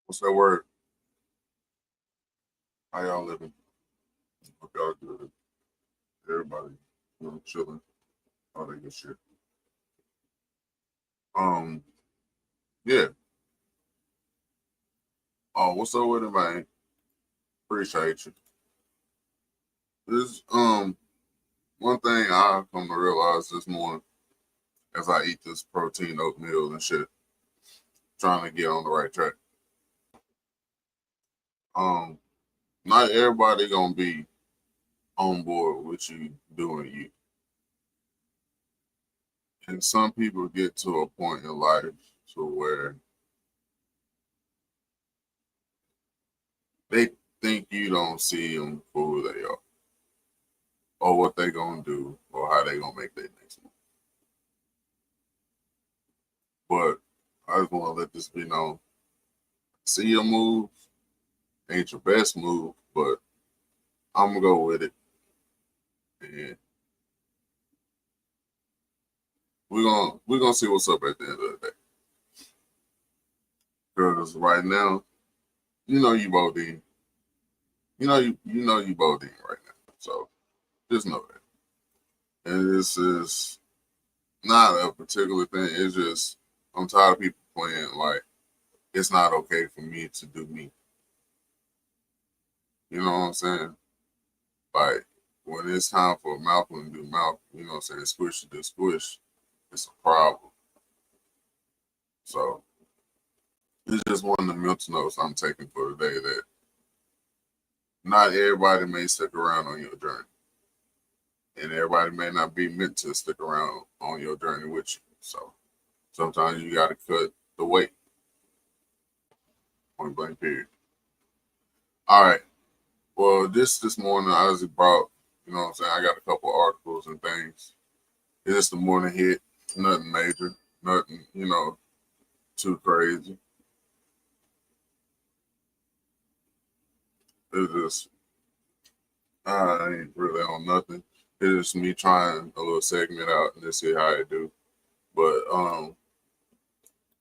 What's that word? How y'all living? Hope y'all good. Everybody, chilling, all that good shit. Um, yeah. Oh, what's up with it, man? Appreciate you. This one thing I come to realize this morning as I eat this protein oatmeal and shit, trying to get on the right track. Um, Not everybody gonna be on board with you doing you. And some people get to a point in life to where they think you don't see them for who they are, or what they gonna do, or how they gonna make their next move. But I just want to let this be known. See your move ain't your best move, but I'm gonna go with it, and we're gonna see what's up at the end of the day. Because right now, you know you both in. You both in right now. So just know that. And this is not a particular thing. It's just I'm tired of people playing like it's not okay for me to do me. You know what I'm saying? Like when it's time for Malcolm to do Malcolm, you know what I'm saying, squish to do squish, it's a problem. So it's just one of the mental notes I'm taking for today that not everybody may stick around on your journey. And everybody may not be meant to stick around on your journey with you. So sometimes you gotta cut the weight. Point blank period. All right. Well, this morning I just brought, you know what I'm saying, I got a couple articles and things. It's just the morning hit, nothing major, nothing, too crazy. It's just I ain't really on nothing. It's just me trying a little segment out and just see how I do. But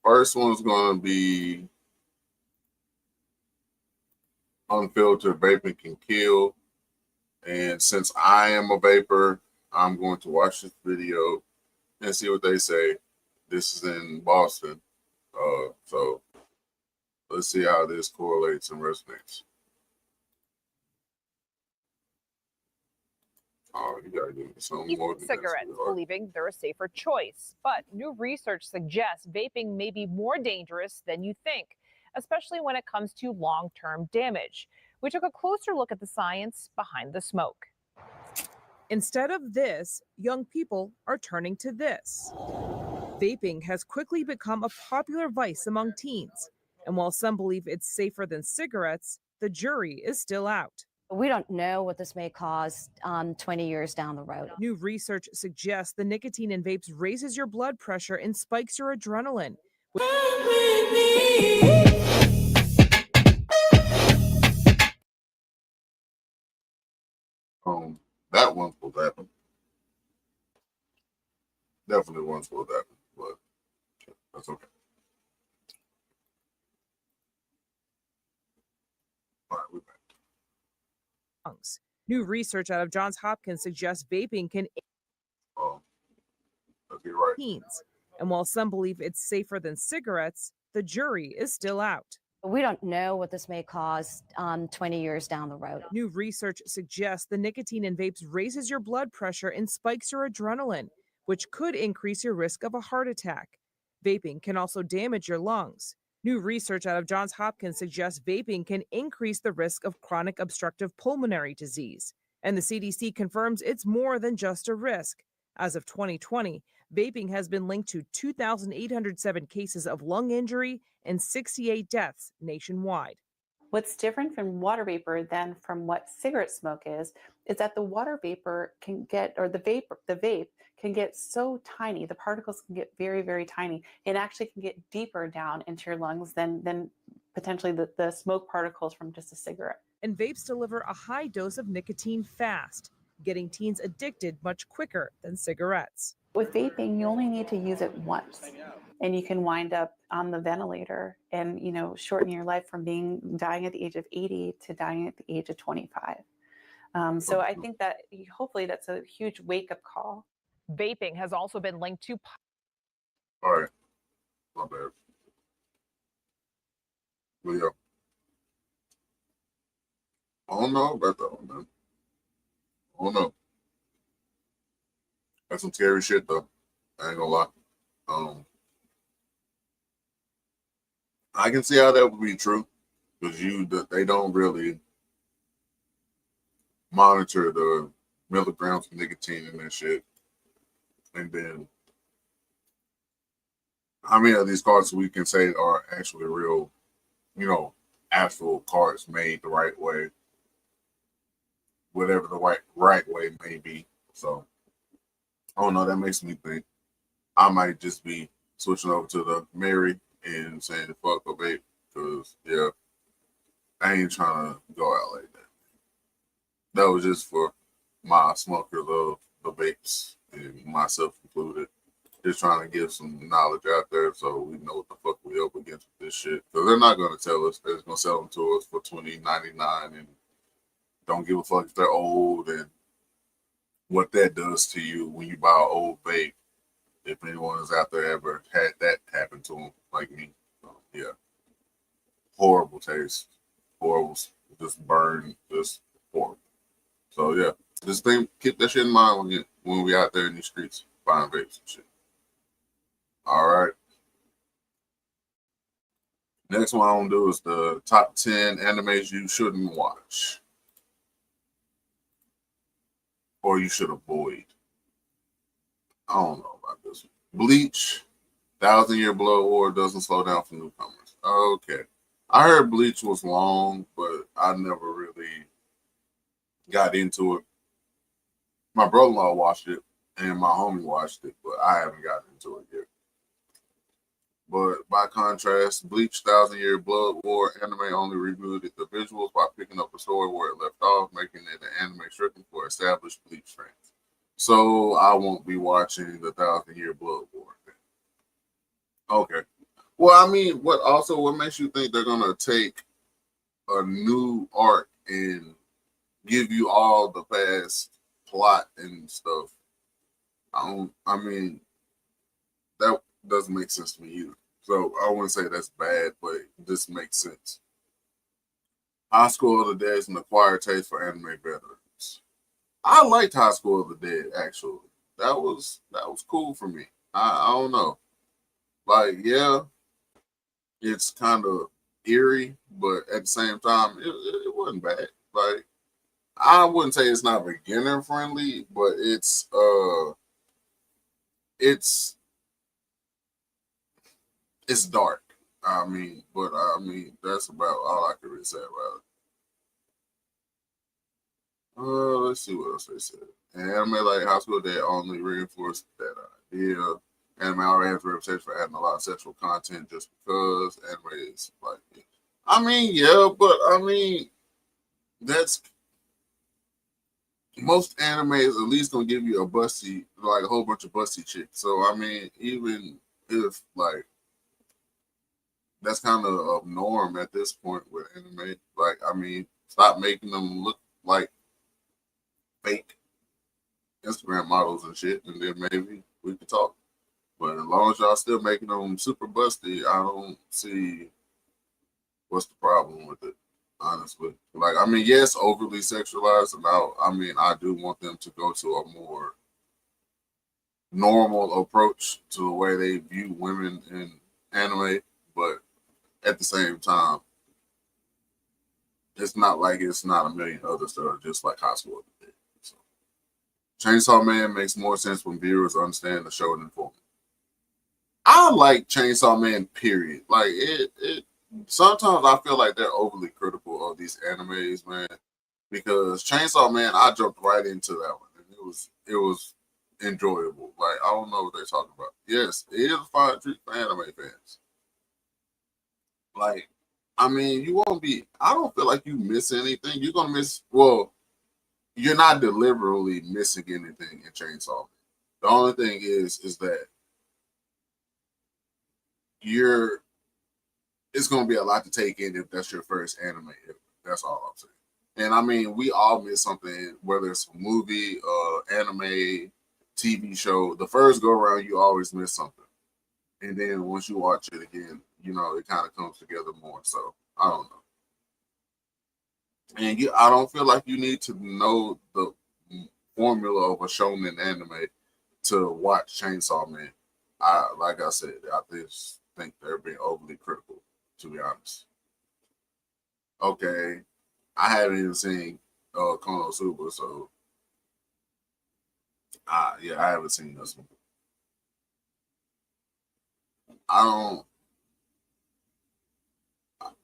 first one's gonna be unfiltered vaping can kill. And since I am a vapor, I'm going to watch this video and see what they say. This is in Boston. So let's see how this correlates and resonates. Oh, you gotta give me something more than cigarettes, believing they're a safer choice. But new research suggests vaping may be more dangerous than you think, especially when it comes to long-term damage. We took a closer look at the science behind the smoke. Instead of this, young people are turning to this. Vaping has quickly become a popular vice among teens. And while some believe it's safer than cigarettes, the jury is still out. We don't know what this may cause 20 years down the road. New research suggests the nicotine in vapes raises your blood pressure and spikes your adrenaline. That one will happen. Definitely one will happen, but that's okay. All right, we're back. New research out of Johns Hopkins suggests vaping can let's get right. teens. And while some believe it's safer than cigarettes, the jury is still out. We don't know what this may cause 20 years down the road. New research suggests the nicotine in vapes raises your blood pressure and spikes your adrenaline, which could increase your risk of a heart attack. Vaping can also damage your lungs. New research out of Johns Hopkins suggests vaping can increase the risk of chronic obstructive pulmonary disease. And the CDC confirms it's more than just a risk. As of 2020, vaping has been linked to 2,807 cases of lung injury and 68 deaths nationwide. What's different from water vapor than from what cigarette smoke is that the water vapor can get, or the vape can get so tiny, the particles can get very, very tiny, and actually can get deeper down into your lungs than potentially the smoke particles from just a cigarette. And vapes deliver a high dose of nicotine fast, getting teens addicted much quicker than cigarettes. With vaping, you only need to use it once, and you can wind up on the ventilator and, shorten your life from dying at the age of 80 to dying at the age of 25. So I think that hopefully that's a huge wake-up call. Vaping has also been linked to All right. My bad. But yeah. I don't know about that one, man. I don't know. That's some scary shit, though. I ain't gonna lie. I can see how that would be true because they don't really monitor the milligrams of nicotine in that shit. And then, how many of these cards we can say are actually real, actual cards made the right way, whatever the right way may be. So, I don't know. That makes me think I might just be switching over to the Mary and saying fuck a vape because, yeah, I ain't trying to go out like that. That was just for my smokers of the vapes and myself included. Just trying to give some knowledge out there so we know what the fuck we up against with this shit. Because they're not going to tell us. They're just going to sell them to us for $20.99 and don't give a fuck if they're old and what that does to you when you buy an old vape. If anyone has out there ever had that happen to them, like me. Yeah. Horrible taste. Horrible. Just burn. Just horrible. So, yeah. Just keep that shit in mind when we out there in these streets buying vapes and shit. All right. Next one I want to do is the top 10 animes you shouldn't watch or you should avoid. I don't know about this one. Bleach, 1,000-Year Blood War doesn't slow down for newcomers. Okay. I heard Bleach was long, but I never really got into it. My brother-in-law watched it and my homie watched it, but I haven't gotten into it yet. But by contrast, Bleach 1,000-Year Blood War anime only rebooted the visuals by picking up the story where it left off, making it an anime stricken for established Bleach fans. So I won't be watching the 1,000-Year Blood War. Okay. Well, I mean, what makes you think they're gonna take a new arc and give you all the past plot and stuff? I mean, that doesn't make sense to me either. So I wouldn't say that's bad, but it just makes sense. High School of the Dead is an acquired taste for anime veterans. I liked High School of the Dead, actually. That was cool for me. I don't know. Like, yeah, it's kind of eerie, but at the same time, it wasn't bad. Like, I wouldn't say it's not beginner friendly, but it's dark. That's about all I can really say about it. Let's see what else they said. And anime like High School Dead only reinforced that idea. Anime already has a reputation for adding a lot of sexual content just because anime is like, yeah, but that's most anime is at least gonna give you a busty, like a whole bunch of busty chicks. So even if like that's kind of a norm at this point with anime. Like, stop making them look like fake Instagram models and shit, and then maybe we could talk. But as long as y'all still making them super busty, I don't see what's the problem with it, honestly. Like, yes, overly sexualized, and I do want them to go to a more normal approach to the way they view women in anime, but at the same time, it's not like it's not a million others that are just like High School of the Dead. So, Chainsaw Man makes more sense when viewers understand the show and inform. I like Chainsaw Man, period. Like, it sometimes I feel like they're overly critical of these animes, man. Because Chainsaw Man, I jumped right into that one, and it was enjoyable. Like, I don't know what they're talking about. Yes, it is a fine treat for anime fans. Like, you won't be. I don't feel like you miss anything. You're gonna miss. Well, you're not deliberately missing anything in Chainsaw Man. The only thing is that you're it's gonna be a lot to take in if that's your first anime. That's all I'm saying. And I mean, we all miss something, whether it's a movie, anime, TV show. The first go around, you always miss something, and then once you watch it again, you know it kind of comes together more. So I don't know. And I don't feel like you need to know the formula of a shonen anime to watch Chainsaw Man. Like I said, I just think they're being overly critical, to be honest. Okay, I haven't even seen Konosuba, so yeah, I haven't seen this one. I don't.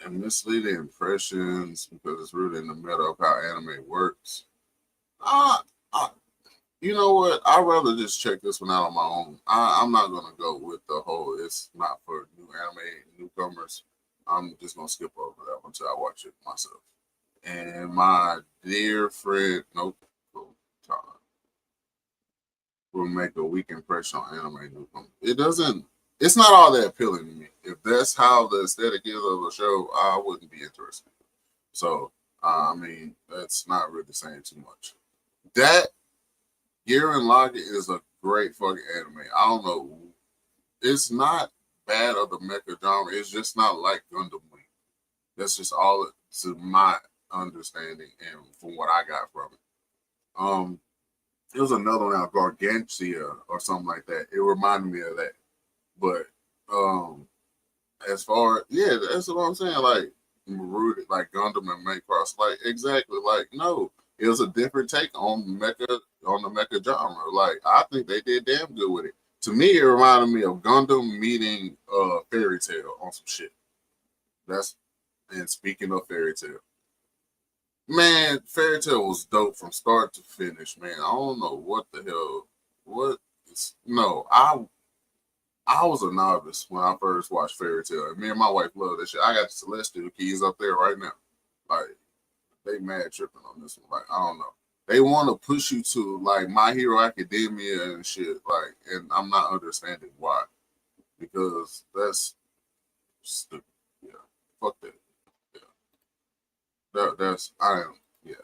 And misleading impressions because it's rooted in the meta of how anime works. Uh, you know what? I'd rather just check this one out on my own. I'm not gonna go with the whole it's not for new anime newcomers. I'm just gonna skip over that one until I watch it myself. And my dear friend, nope, will make a weak impression on anime newcomers. It doesn't. It's not all that appealing to me. If that's how the aesthetic is of a show, I wouldn't be interested. So, I mean, that's not really saying too much. That Gurren Lagann is a great fucking anime. I don't know. It's not bad of the mecha genre. It's just not like Gundam Wing. That's just all to my understanding and from what I got from it. There was another one out, Gargantia or something like that. It reminded me of that. But as far that's what I'm saying. Like rooted like Gundam and Macross, like exactly like no, it was a different take on the mecha genre. Like I think they did damn good with it. To me, it reminded me of Gundam meeting Fairy Tail on some shit. And speaking of Fairy Tail, man, Fairy Tail was dope from start to finish. Man, I don't know what the hell. No, I was a novice when I first watched Fairy Tail. And me and my wife love that shit. I got the Celestial keys up there right now. Like, they mad tripping on this one. Like, I don't know. They want to push you to, like, My Hero Academia and shit. Like, and I'm not understanding why. Because that's stupid. Yeah. Fuck that. Yeah. Yeah.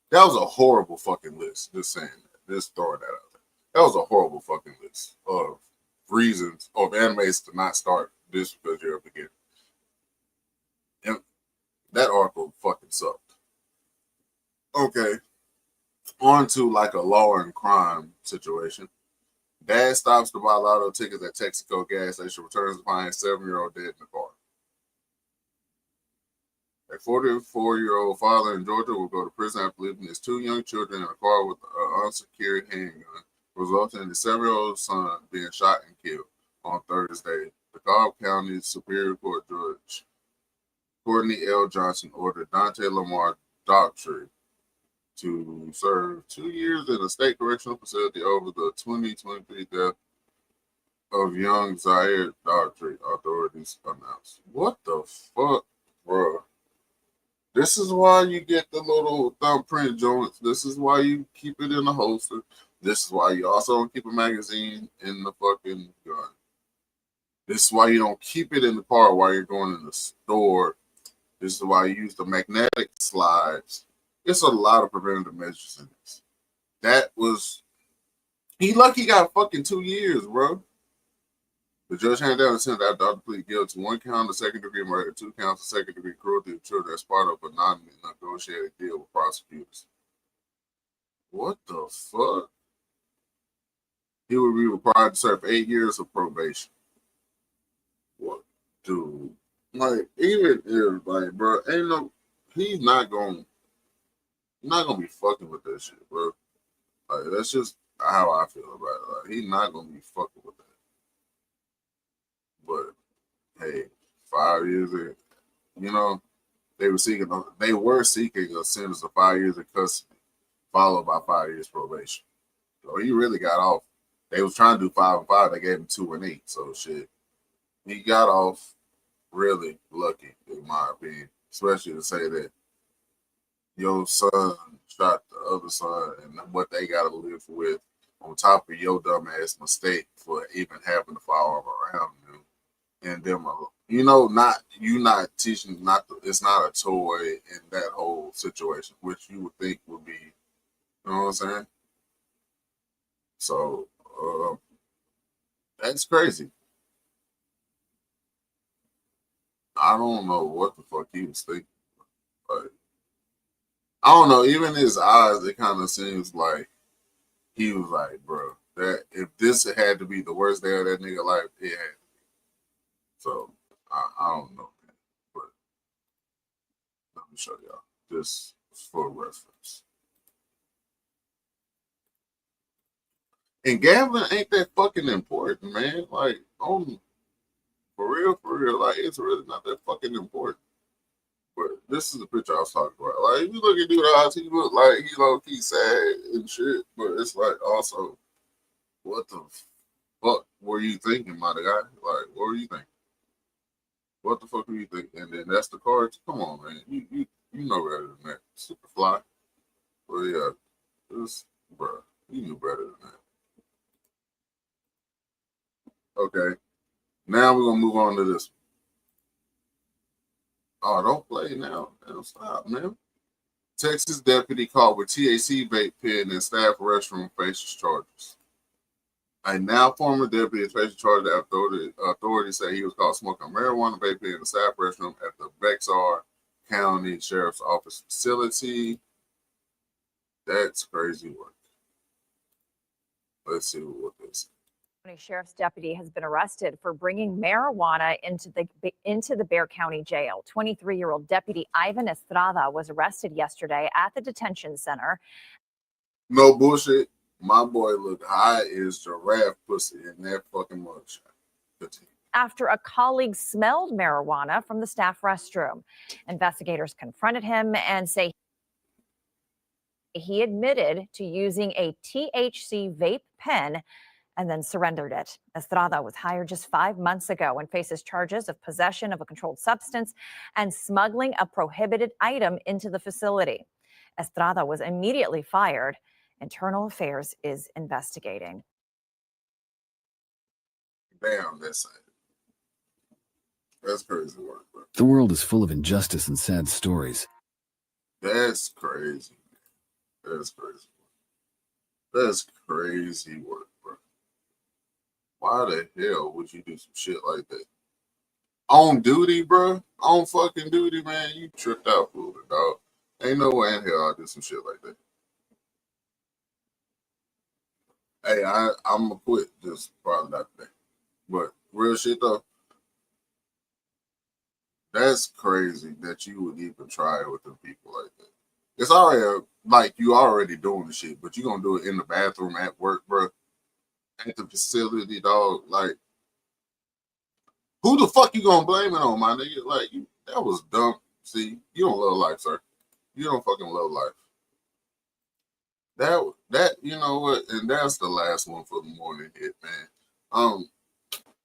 That was a horrible fucking list. Just saying that. Just throwing that out there. That was a horrible fucking list of reasons of animes to not start this because you're up again. And that article fucking sucked. Okay. On to like a law and crime situation. Dad stops to buy lotto tickets at Texaco gas station, returns to find 7-year-old dead in the car. A 44-year-old father in Georgia will go to prison after leaving his 2 young children in a car with an unsecured handgun, resulting in the 7-year-old son being shot and killed on Thursday. The Cobb County Superior Court Judge Courtney L. Johnson ordered Dante Lamar Daughtry to serve 2 years in a state correctional facility over the 2023 death of young Zaire Daughtry, authorities announced. What the fuck, bro? This is why you get the little thumbprint joints. This is why you keep it in the holster. This is why you also don't keep a magazine in the fucking gun. This is why you don't keep it in the car while you're going in the store. This is why you use the magnetic slides. It's a lot of preventative measures in this. He lucky got fucking 2 years, bro. The judge handed down a sentence after Dr. plead guilty to 1 count of second-degree murder, 2 counts of second-degree cruelty to children as part of a non-negotiated deal with prosecutors. What the fuck? He would be required to serve 8 years of probation. What, dude? Like, even if, like, bro, he's not gonna be fucking with that shit, bro. Like, that's just how I feel about it. Like, he's not gonna be fucking with that. But hey, 5 years in, they were seeking a sentence of 5 years of custody, followed by 5 years probation. So he really got off. They was trying to do 5 and 5. They gave him 2 and 8. So shit, he got off really lucky, in my opinion. Especially to say that your son shot the other son and what they got to live with on top of your dumbass mistake for even having the firearm around them. And them, you know, not teaching, it's not a toy in that whole situation, which you would think would be, you know what I'm saying? So that's crazy. I don't know what the fuck he was thinking. Like, I don't know. Even his eyes, it kind of seems like he was like, bro, that if this had to be the worst day of that nigga life, it had to be. So I don't know, man. But let me show y'all just for reference. And gambling ain't that fucking important, man. Like, for real, like it's really not that fucking important. But this is the picture I was talking about. Like, if you look at dude eyes, he look like he low key sad and shit. But it's like also, what the fuck were you thinking, my guy? Like, what were you thinking? What the fuck were you thinking? And then that's the cards. Come on, man. You know better than that. Superfly. Well, yeah, this, bro, you knew better than that. Okay, now we're gonna move on to this one. Oh, don't play now. Don't stop, man. Texas deputy caught with THC vape pen in staff restroom faces charges. A now former deputy is facing charges after authorities say he was caught smoking marijuana vape pen in the staff restroom at the Bexar County Sheriff's Office facility. That's crazy work. Let's see what this is. County Sheriff's deputy has been arrested for bringing marijuana into the Bexar County Jail. 23-year-old deputy Ivan Estrada was arrested yesterday at the detention center. No bullshit. My boy looked high as giraffe pussy in that fucking mugshot. After a colleague smelled marijuana from the staff restroom. Investigators confronted him and say he admitted to using a THC vape pen and then surrendered it. Estrada was hired just 5 months ago and faces charges of possession of a controlled substance and smuggling a prohibited item into the facility. Estrada was immediately fired. Internal Affairs is investigating. Damn, that's crazy work, bro. The world is full of injustice and sad stories. That's crazy. That's crazy. That's crazy work, bro. Why the hell would you do some shit like that? On duty, bro? On fucking duty, man? You tripped out, fool, dog. Ain't no way in hell I'll do some shit like that. Hey, I'm gonna quit just probably not today. But real shit though, that's crazy that you would even try with the people like that. It's already like you already doing the shit, but you gonna do it in the bathroom at work, bro. At the facility, dog. Like, who the fuck you gonna blame it on, my nigga? Like, that was dumb. See, you don't love life, sir. You don't fucking love life. That you know what, and that's the last one for the morning hit, man.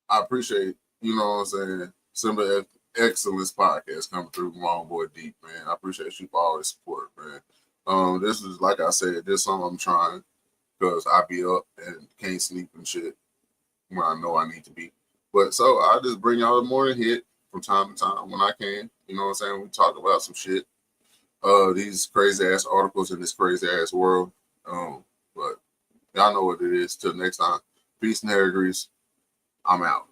I appreciate, you know what I'm saying, Simba Excellence podcast coming through from my boy Deep, man. I appreciate you for all the support, man. This is, like I said, this something I'm trying because I be up and can't sleep and shit when I know I need to be. But so I just bring y'all the morning hit from time to time when I can. You know what I'm saying? We talk about some shit. These crazy ass articles in this crazy ass world. But y'all know what it is. Till next time. Peace and hair grease. I'm out.